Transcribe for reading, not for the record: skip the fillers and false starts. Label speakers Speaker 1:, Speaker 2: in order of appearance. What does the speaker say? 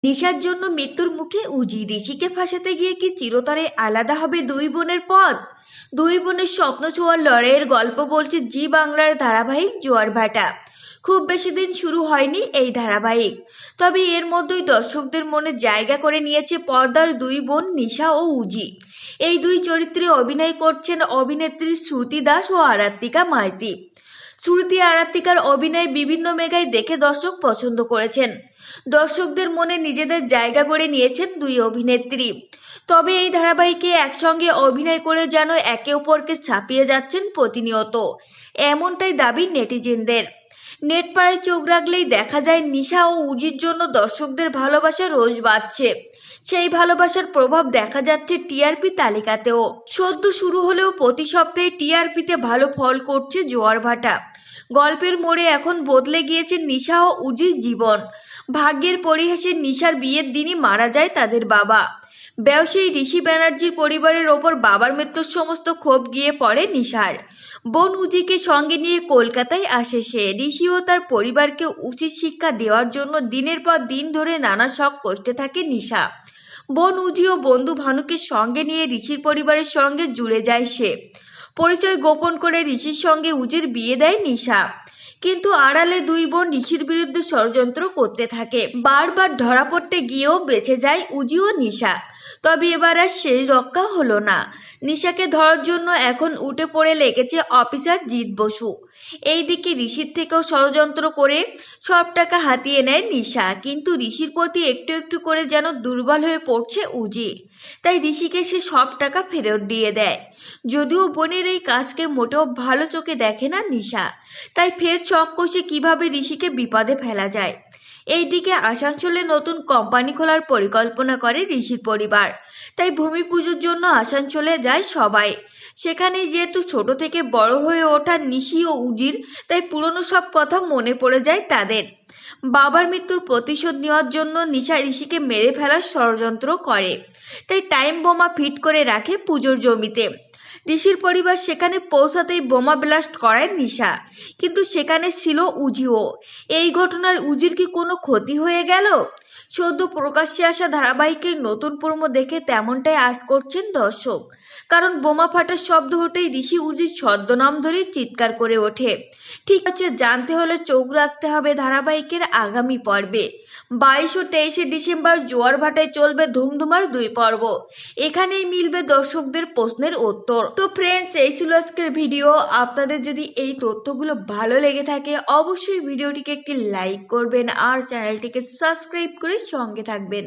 Speaker 1: নিশার জন্য মৃত্যুর মুখে উজি, ঋষিকে ফাঁসাতে গিয়ে কি চিরতরে আলাদা হবে দুই বোনের পথ? দুই বোনের স্বপ্ন ছোঁয়ার লড়াইয়ের গল্প বলছে জি বাংলার ধারাবাহিক জোয়ার ভাটা। খুব বেশি দিন শুরু হয়নি এই ধারাবাহিক, তবে এর মধ্যেই দর্শকদের মনে জায়গা করে নিয়েছে পর্দার দুই বোন নিশা ও উজি। এই দুই চরিত্রে অভিনয় করছেন অভিনেত্রী শ্রুতি দাস ও আরাত্রিকা মাইতি। শ্রুতি আরাত্রিকার অভিনয় বিভিন্ন মেগায় দেখে দর্শক পছন্দ করেছেন। দর্শকদের মনে নিজেদের জায়গা করে নিয়েছেন দুই অভিনেত্রী। তবে এই ধারাবাহিকে একসঙ্গে অভিনয় করে যেন একে অপরকে ছাপিয়ে যাচ্ছেন প্রতিনিয়ত, এমনটাই দাবি নেটিজেনদের। নেটপাড়ায় চোখ রাখলেই দেখা যায় নিশা ও উজির জন্য দর্শকদের ভালোবাসা রোজ বাড়ছে। সেই ভালোবাসার প্রভাব দেখা যাচ্ছে টিআরপি তালিকাতেও। সদ্য শুরু হলেও প্রতি সপ্তাহে টিআরপিতে ভালো ফল করছে জোয়ার ভাটা। গল্পের মোড়ে এখন বদলে গিয়েছে নিশা ও উজির জীবন। ভাগ্যের পরিহাসে নিশার বিয়ের দিনই মারা যায় তাদের বাবা। ব্যবসায়ী ঋষি ব্যানার্জির পরিবারের ওপর বাবার মৃত্যুর সমস্ত ক্ষোভ গিয়ে পড়ে নিশার। বোন উজিকে সঙ্গে নিয়ে কলকাতায় আসে সে। ঋষি ও তার পরিবারকে উচিত শিক্ষা দেওয়ার জন্য দিনের পর দিন ধরে নানা শখ কষতে থাকে নিশা। বোন উজি ও বন্ধু ভানুকে সঙ্গে নিয়ে ঋষির পরিবারের সঙ্গে জুড়ে যায় সে। পরিচয় গোপন করে ঋষির সঙ্গে উজির বিয়ে দেয় নিশা। কিন্তু আড়ালে দুই বোন ঋষির বিরুদ্ধে ষড়যন্ত্র করতে থাকে। বারবার ধরা পড়তে গিয়েও বেঁচে যায় উজি ও নিশা। তবে এবার আর শেষ রক্ষা হলো না। নিশাকে ধরার জন্য এখন উঠে পড়ে লেগেছে অফিসার জিৎ বসু। এইদিকে ঋষির থেকেও ষড়যন্ত্র করে সব টাকা হাতিয়ে নেয় নিশা। কিন্তু ঋষির প্রতি একটু একটু করে যেন দুর্বল হয়ে পড়ছে উজি। তাই ঋষিকে সে সব টাকা ফেরত দিয়ে দেয়। যদিও বোনের এই কাজকে মোটেও ভালো চোখে দেখে না নিশা, তাই ফের ছক কষে কিভাবে ঋষিকে বিপদে ফেলা যায়। এইদিকে আসানসোলে নতুন কোম্পানি খোলার পরিকল্পনা করে ঋষির পরিবার। তাই ভূমি পুজোর জন্য আসানসোলে যায় সবাই। সেখানেই যেহেতু ছোট থেকে বড় হয়ে ওঠা নিশি ও উজির, তাই পুরনো সব কথা মনে পড়ে যায় তাদের। বাবার মৃত্যুর প্রতিশোধ নেওয়ার জন্য নিশা ঋষিকে মেরে ফেলার ষড়যন্ত্র করে। তাই টাইম বোমা ফিট করে রাখে পুজোর জমিতে। ঋষির পরিবার সেখানে পৌঁছাতেই বোমা ব্লাস্ট করায় নিশা, কিন্তু সেখানে ছিল উজিও। এই ঘটনার উজির কি কোনো ক্ষতি হয়ে গেল? সদ্য প্রকাশ্যে আসা ধারাবাহিকের নতুন প্রোমো দেখে তেমনটাই আশ করছেন দর্শক। কারণ বোমা ফাটার শব্দ হতেই ঋষি উজির ছদ্মনাম ধরে চিৎকার করে ওঠে। ঠিক আছে, জানতে হলে চোখ রাখতে হবে ধারাবাহিকের আগামী পর্বে। 22 ও 23 ডিসেম্বর জোয়ার ভাটায় চলবে ধুমধুমার দুই পর্ব। এখানেই মিলবে দর্শকদের প্রশ্নের উত্তর। তো ফ্রেন্ডস, এই ছিল আজকের ভিডিও। আপনাদের যদি এই তথ্যগুলো ভালো লেগে থাকে অবশ্যই ভিডিওটিকে একটি লাইক করবেন আর চ্যানেলটিকে সাবস্ক্রাইব করে সঙ্গে থাকবেন।